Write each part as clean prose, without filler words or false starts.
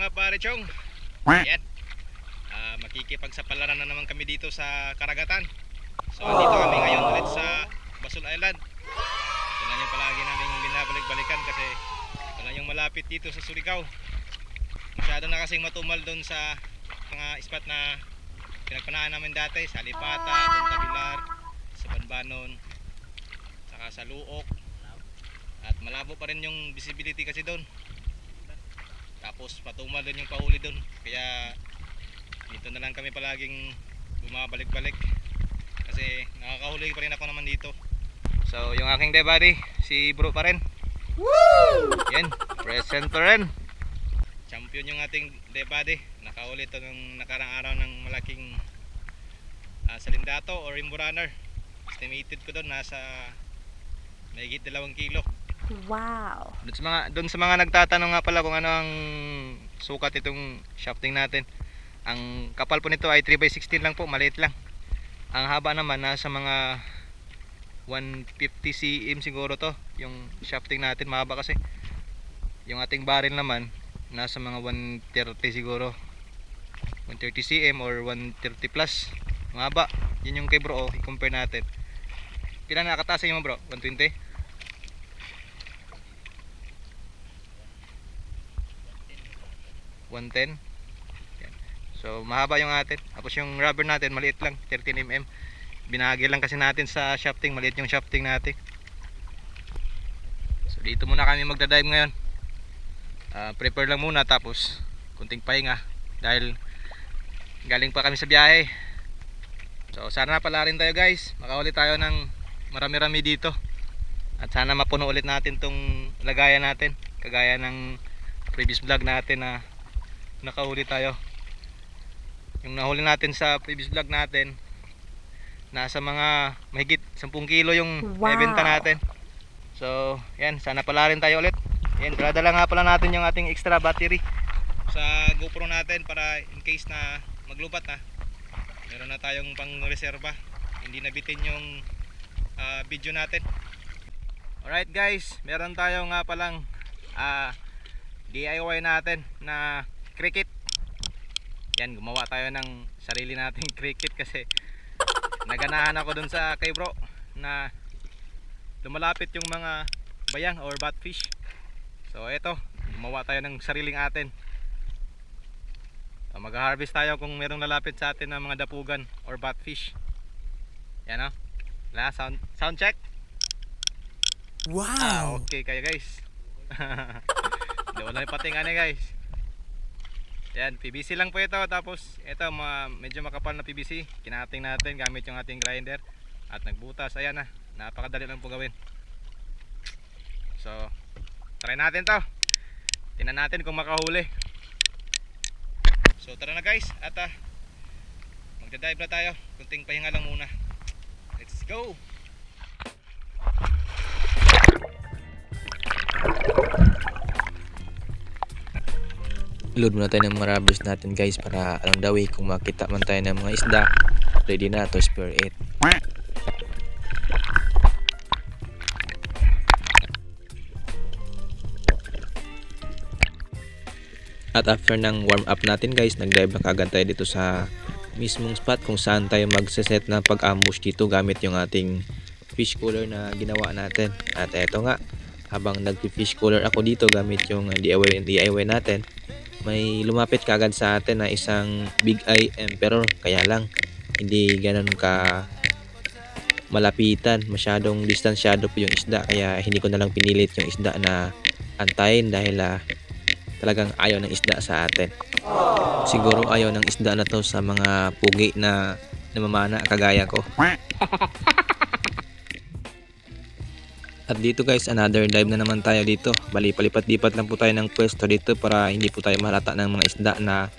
mga pare chong. Yan. Makikipagsapalaran na naman kami dito sa karagatan. So dito kami ngayon ulit sa Basol Island. Ito na yung palagi namin binabalik-balikan kasi ito na yung malapit dito sa Surigao. Masyado na kasing matumal doon sa mga spot na pinagpanaan namin dati, sa Lipata, Punta Pilar, sa Banbanon, saka sa Luok. At malabo pa rin yung visibility kasi doon. Tapos patumal din yung pahuli doon. Kaya dito na lang kami palaging bumabalik-balik. Kasi nakakahuli pa rin ako naman dito. So yung aking day buddy, si bro pa rin. Woo! Yan, present pa rin. Champion yung ating day buddy. Nakahuli ito nung nakarang araw ng malaking salindato or rimbo runner. Estimated ko doon nasa mahigit 2 kilo. Wow. Doon sa mga nagtatanong nga pala kung ano ang sukat itong shafting natin. Ang kapal po nito ay 3x16 lang po, maliit lang. Ang haba naman nasa mga 150 cm siguro to. Yung shafting natin mahaba kasi. Yung ating barrel naman nasa mga 130 siguro. 130 cm or 130 plus. Mahaba. Yun yung kay bro, i-compare natin. Kailan nakataas yung bro? 120? 110. Yan. So mahaba yung atin. Tapos yung rubber natin maliit lang, 13 mm. Binahagi lang kasi natin sa shafting, maliit yung shafting natin. So dito muna kami magda-dive ngayon. Prepare lang muna tapos kunting pahinga dahil galing pa kami sa biyahe. So sana pala rin tayo guys, makahuli tayo ng marami-rami dito. At sana mapuno ulit natin tong lagayan natin, kagaya ng previous vlog natin na nakahuli tayo. Yung nahuli natin sa previous vlog natin, nasa mga mahigit 10 kilo yung ibenta natin. So yan, sana pala rin tayo ulit. Yan, dala nga pala natin yung ating extra battery sa GoPro natin para in case na maglubat na, meron na tayong pang reserva, hindi nabitin yung video natin. Alright guys, meron tayo nga palang DIY natin na cricket. Yan, gumawa tayo ng sarili nating cricket kasi naganahan ako dun sa kay bro na lumalapit yung mga bayang or batfish. So eto, gumawa tayo ng sariling atin. So, mag-harvest tayo kung merong lalapit sa atin na mga dapugan or batfish. Yan o. Sound check. Wow. Okay kayo guys. Wala yung patingan eh guys. Yan, PVC lang po ito. Tapos ito, medyo makapal na PVC. Kinating natin gamit yung ating grinder. At nagbutas, ayan na. Napakadali lang po gawin. So try natin to. Tingnan natin kung makahuli. So tara na guys. At magda-dive na tayo. Kunting pahinga lang muna. Let's go. Load muna tayo ng mga rubbers natin guys para along the way kung makita man tayo ng mga isda, ready na to spear it. At after ng warm up natin guys, nag-dive na kagad tayo dito sa mismong spot kung saan tayo magse-set na pag-ambush dito gamit yung ating fish cooler na ginawa natin. At eto nga, habang nag-fish cooler ako dito gamit yung DIY natin, may lumapit kagad sa atin na isang big eye emperor. Kaya lang hindi ganun ka malapitan, masyadong distansyado po yung isda, kaya hindi ko na lang pinilit yung isda na antayin dahil talagang ayaw ng isda sa atin. Siguro ayaw ng isda na to sa mga pugi na namamana kagaya ko. At dito guys, another dive na naman tayo dito. Bali, palipat-lipat lang po tayo ng pwesto dito para hindi po tayo mahalata ng mga isda na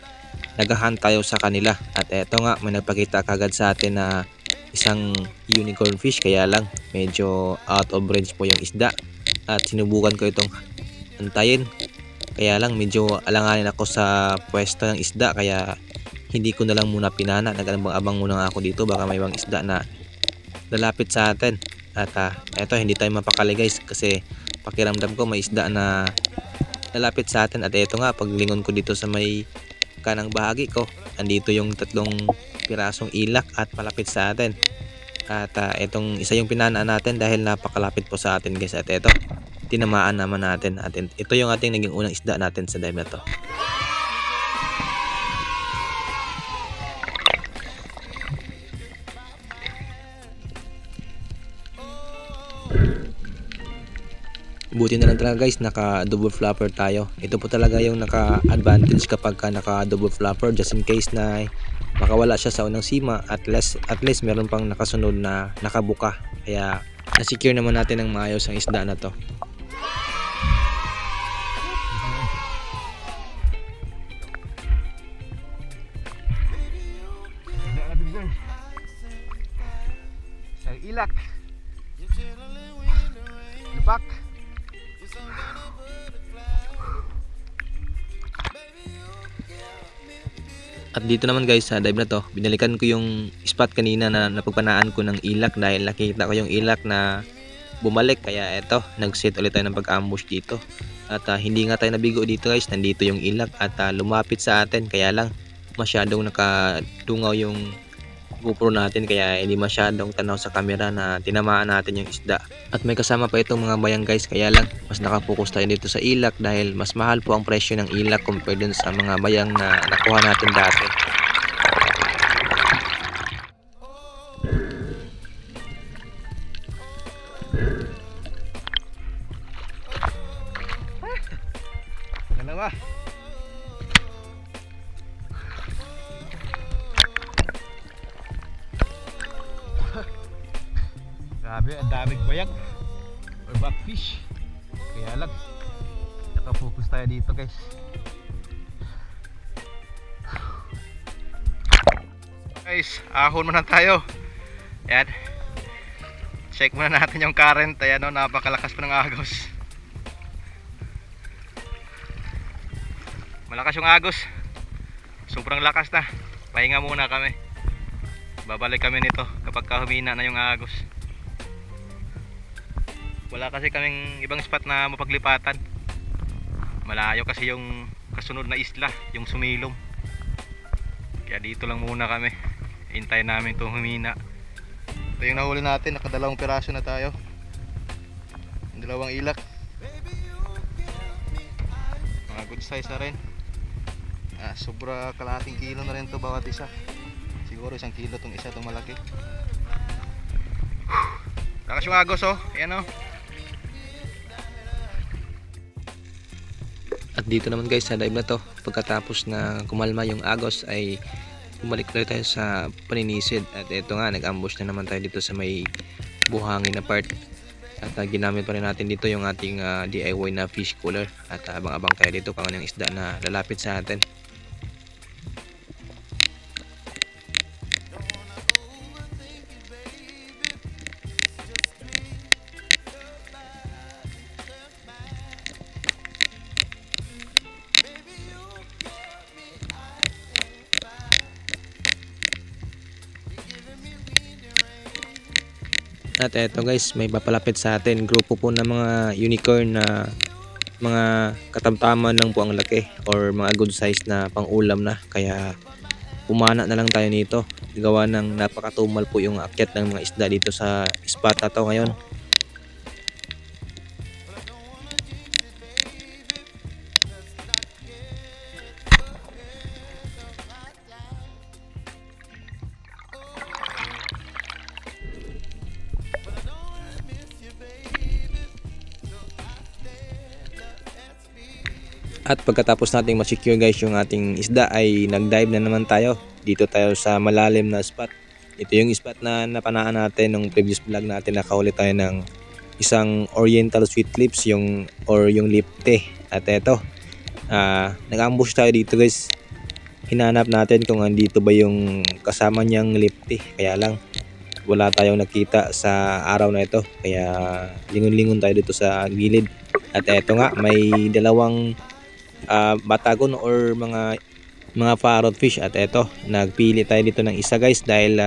nagahan tayo sa kanila. At eto nga, may nagpakita kagad sa atin na isang unicorn fish, kaya lang medyo out of range po yung isda. At sinubukan ko itong antayin, kaya lang medyo alanganin ako sa pwesto ng isda, kaya hindi ko na lang muna pinana. Nag-abang muna ako dito, baka may ibang isda na lalapit sa atin. At eto, hindi tayo mapakali guys kasi pakiramdam ko may isda na lalapit sa atin. At ito nga, paglingon ko dito sa may kanang bahagi ko, andito yung 3 pirasong ilak at malapit sa atin. At itong isa yung pinanaan natin dahil napakalapit po sa atin guys. At ito, tinamaan naman natin. At ito yung ating naging unang isda natin sa dive na to. Buti na lang talaga guys, naka double flapper tayo. Ito po talaga yung naka advantage kapag naka double flapper, just in case na makawala siya sa unang sima, at least meron pang nakasunod na nakabuka. Kaya na-secure naman natin ng maayos ang isda na to. Ang ilak. Lupak. At dito naman guys sa dive na to, binalikan ko yung spot kanina na napagpanaan ko ng ilak dahil nakita ko yung ilak na bumalik. Kaya eto, nag-set ulit tayo ng pag-ambush dito. At hindi nga tayo nabigo dito guys, nandito yung ilak at lumapit sa atin. Kaya lang masyadong nakadungaw yung GoPro natin, kaya hindi masyadong tanaw sa camera na tinamaan natin yung isda. At may kasama pa itong mga bayang guys, kaya lang mas nakapokus tayo dito sa ilak dahil mas mahal po ang presyo ng ilak compared dun sa mga bayang na nakuha natin dati. Dalawa. Grabe, ang daming bayag or backfish. Kaya lang nakafocus tayo dito guys. Guys, ahon muna tayo. Ayan, check muna natin yung current. Ayan o, napakalakas pa ng agos. Malakas yung agos, sobrang lakas na. Pahinga muna kami, babalik kami nito kapag humina na yung agos. Wala kasi kaming ibang spot na mapaglipatan. Malayo kasi yung kasunod na isla, yung Sumilom. Kaya dito lang muna kami. Hintayin namin itong humina. Ito yung nahuli natin, nakadalawang piraso na tayo. Dalawang ilak. Mga good size na rin. Sobra kalahating kilo na rin to bawat isa. Siguro 1 kilo itong isa, itong malaki. Lakas yung agos oh, ayan oh. At dito naman guys sa dive na to, pagkatapos na kumalma yung agos ay bumalik ulit tayo sa paninisid. At ito nga, nag-ambush na naman tayo dito sa may buhangin na part. At ginamit pa rin natin dito yung ating DIY na fish cooler. At abang-abang tayo dito kung anong isda na lalapit sa atin. At eto guys, may papalapit sa atin, grupo po ng mga unicorn na mga katamtaman lang po ang laki or mga good size na pang ulam na. Kaya pumana na lang tayo nito. Gawa ng napakatumal po yung akyat ng mga isda dito sa spot na to ngayon. At pagkatapos nating ma-secure guys yung ating isda ay nag-dive na naman tayo. Dito tayo sa malalim na spot. Ito yung spot na napanaan natin nung previous vlog natin, nakahuli tayo ng isang oriental sweet lips yung lipte. At eto, nag-ambush tayo dito guys. Hinanap natin kung andito ba yung kasama niyang lipte. Kaya lang wala tayong nakita sa araw na ito. Kaya lingon-lingon tayo dito sa gilid. At eto nga, may dalawang batagon or mga parrot fish. At eto, nagpili tayo dito ng isa guys dahil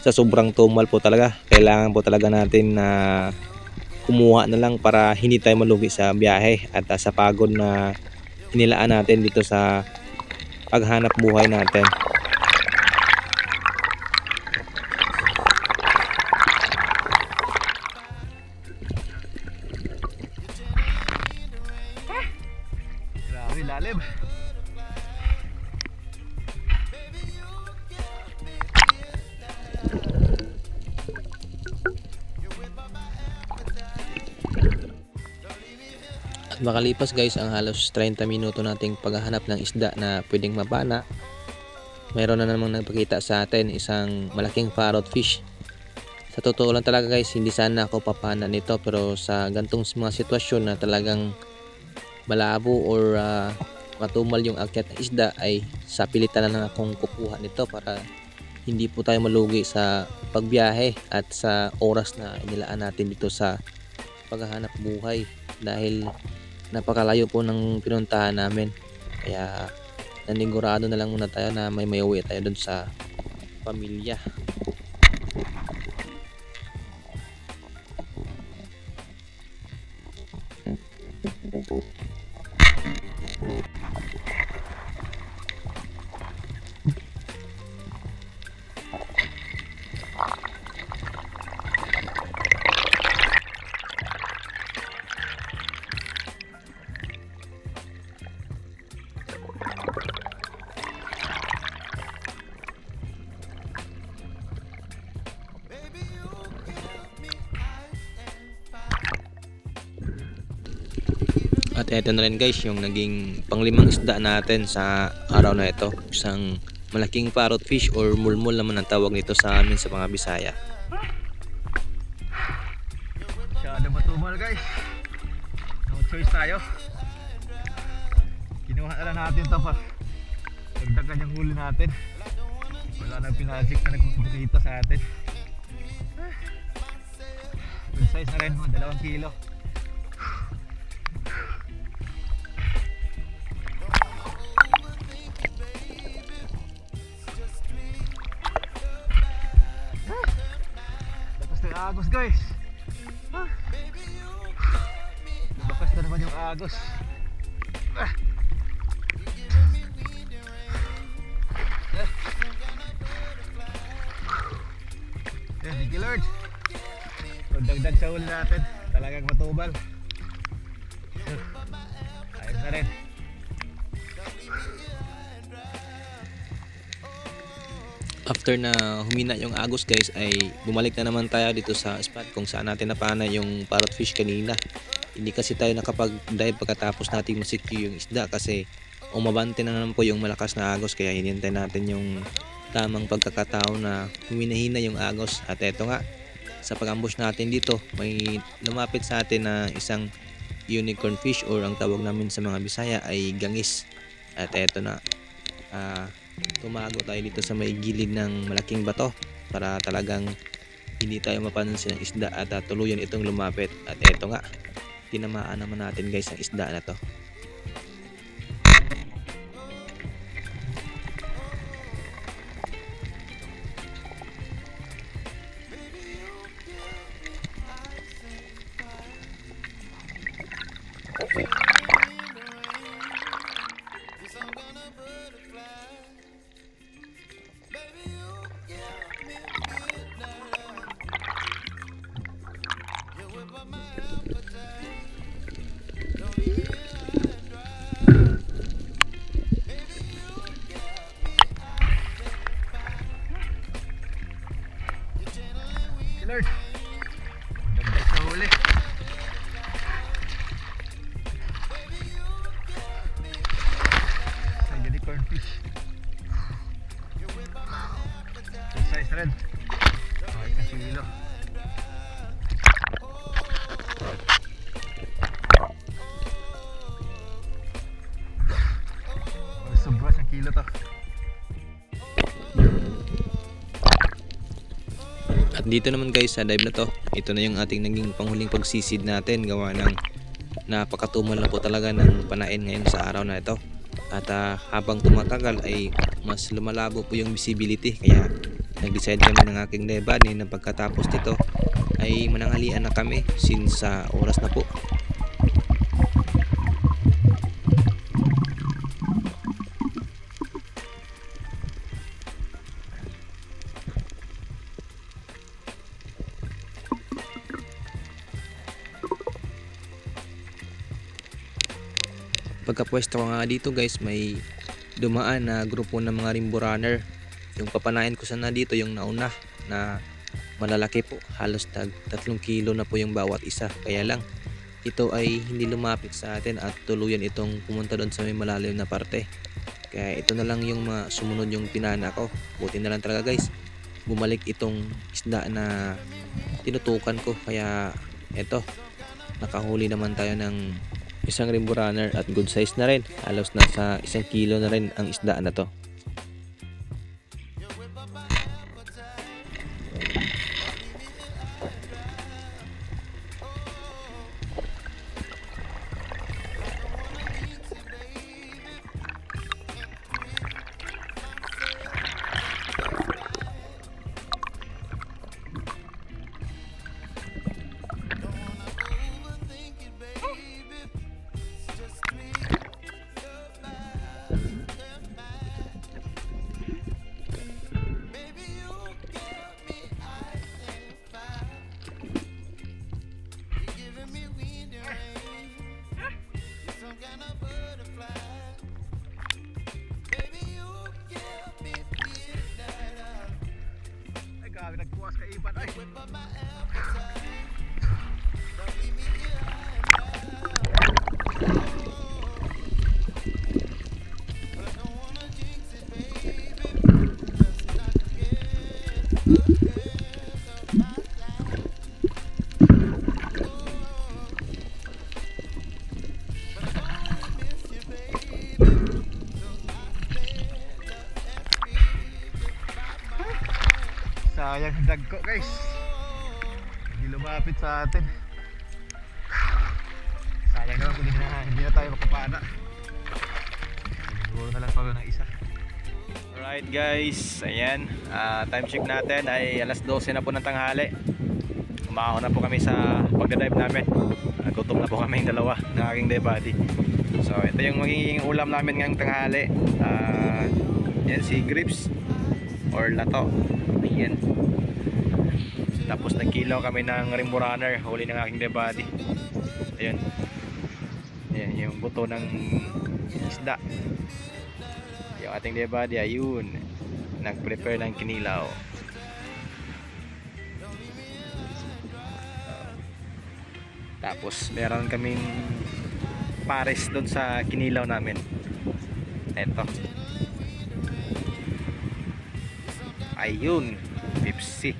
sa sobrang tumal po talaga, kailangan po talaga natin na kumuha na lang para hindi tayo malugi sa biyahe at sa pagod na inilaan natin dito sa paghanap buhay natin. Grabe, lalim. At makalipas guys ang halos 30 minuto nating paghahanap ng isda na pwedeng mapana, mayroon na namang nagpakita sa atin isang malaking parrot fish. Sa totoo lang talaga guys, hindi sana ako papana nito, pero sa gantong mga sitwasyon na talagang malabo or matumal yung akyat ng isda, ay sa pilitan na lang akong kukuha nito para hindi po tayo malugi sa pagbiyahe at sa oras na inilaan natin dito sa paghahanap buhay, dahil napakalayo po ng pinuntahan namin. Kaya nanigurado na lang muna tayo na may uwi tayo dun sa pamilya. At eto na rin guys yung naging panglimang isda natin sa araw na ito. Isang malaking parrot fish or mulmul naman ang tawag nito sa amin sa mga Bisaya. Masyado matumal guys. No choice tayo. Kinuha na lang natin ito pa dagdagan yung huli natin. Wala nang pinajik na nagpapakita sa atin. Good size na rin, 2 kilo. Agos guys. Bakas na naman yung agos. Thank you Lord. Dagdag sa huli natin, talagang matubal. Ayos na rin. After na humina yung agos guys, ay bumalik na naman tayo dito sa spot kung saan natin napana yung parrot fish kanina. Hindi kasi tayo nakapag-dive pagkatapos natin masecure yung isda kasi umabante na naman po yung malakas na agos, kaya hinintay natin yung tamang pagkakataon na huminahina yung agos. At eto nga, sa pag-ambush natin dito, may lumapit sa atin na isang unicorn fish or ang tawag namin sa mga Bisaya ay gangis. At eto na, tumago tayo dito sa may gilid ng malaking bato para talagang hindi tayo mapansin ng isda at tuluyan itong lumapit. At eto nga, tinamaan naman natin guys ang isda na to. Lord, dagdag sa huli. Sa unicorn fish. Good size rin. Kahit na kilo. Sobra sa kilo to. At dito naman guys sa dive na to, ito na yung ating naging panghuling pagsisid natin, gawa ng napakatumal na po talaga ng panain ngayon sa araw na ito. At habang tumatagal ay mas lumalabo po yung visibility, kaya nag-decide kami ng aking debani na pagkatapos nito ay mananghalian na kami since sa oras na po. Pagkapwesto ko nga dito guys, may dumaan na grupo ng mga rimbo runner. Yung papanayan ko sana dito yung nauna na malalaki po, halos 3 kilo na po yung bawat isa. Kaya lang ito ay hindi lumapit sa atin at tuluyan itong pumunta doon sa may malalim na parte. Kaya ito na lang yung sumunod yung pinana ko. Buti na lang talaga guys, bumalik itong isda na tinutukan ko. Kaya eto, nakahuli naman tayo ng isang rimbo runner at good size na rin. Halos nasa 1 kilo na rin ang isda na to. Nagpuas ka ipan ay. Sayang yung dagko guys, hindi lumapit sa atin. Sayang naman kung hindi na tayo makapana. Siguro na lang pag ng isa. Alright guys, ayan, time check natin ay alas 12 na po ng tanghali. Umahon na po kami sa pagdadive namin. Gutom na po kami yung dalawa ng aking day buddy. So ito yung magiging ulam namin ngayong tanghali. Yan si grips or lato. Ayan. Tapos nagkilaw kami ng rimbo runner, huli ng aking day buddy. Ayan. Ayan yung buto ng isda. Yung ating day buddy, ayun, nag-prepare ng kinilaw. Tapos meron kaming pares doon sa kinilaw namin. Eto. Ayun, Pepsi.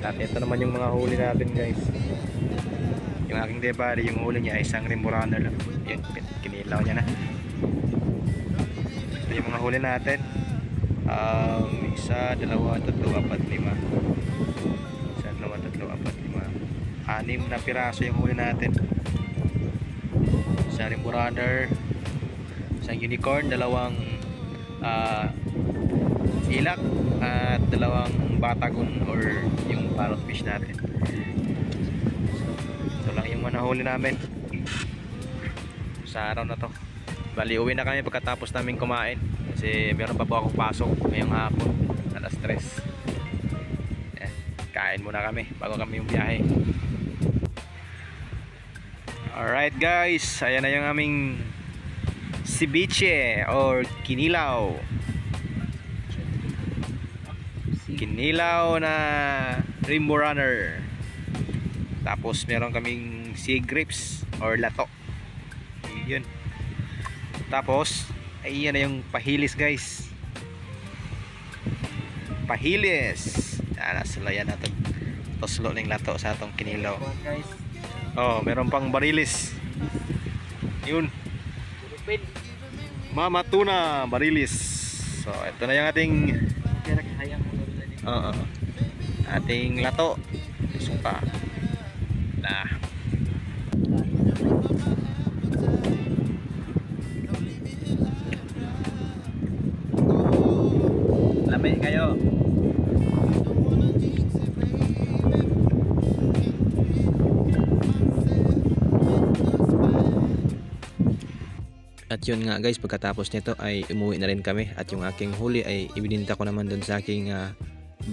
At ito naman yung mga huli natin guys. Yung aking day buddy, yung huli niya ay isang rimbo runner lang. Yun, kinilaw niya na. Ito yung mga huli natin. 1, 2, 3, 4, 5. 1, 2, 3, 4, 5. 6 na piraso yung huli natin. Isang rimbo runner, isang unicorn, 2 ilak at 2 batagon or yung parrotfish natin. Ito lang yung manahuli namin sa araw na to. Bali uwi na kami pagkatapos namin kumain kasi meron pa po akong pasok ngayong hapon alas 3. Kain muna kami bago kami yung biyahe. Alright guys, ayan na yung aming ceviche or kinilaw. Kinilaw na rimbo runner. Tapos meron kaming sea grapes or lato. Yun. Tapos ayan na yung pahilis guys. Pahilis. Nasulayan natin toslo ng lato sa atong kinilaw. Oh, meron pang barilis. Yun. Mama tuna barilis. So ito na yung ating ating lato. Suka. Nah. Lamig kayo. At yun nga guys, pagkatapos nito ay umuwi na rin kami at yung aking huli ay ibininta ko naman doon sa aking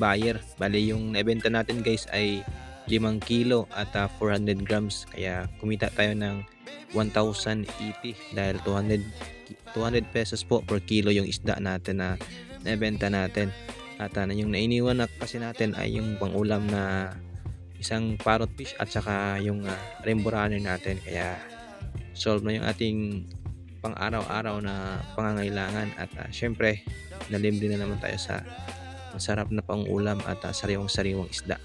buyer. Bali yung naibenta natin guys ay 5 kilo at 400 grams. Kaya kumita tayo ng 1,080 dahil 200 pesos po per kilo yung isda natin na naibenta natin. At yung nainiwan na kasi natin ay yung pangulam na isang parrot fish at saka yung rainbow runner natin. Kaya solve na yung ating pang araw-araw na pangangailangan at syempre nalibre na naman tayo sa masarap na pangulam at sariwang-sariwang isda.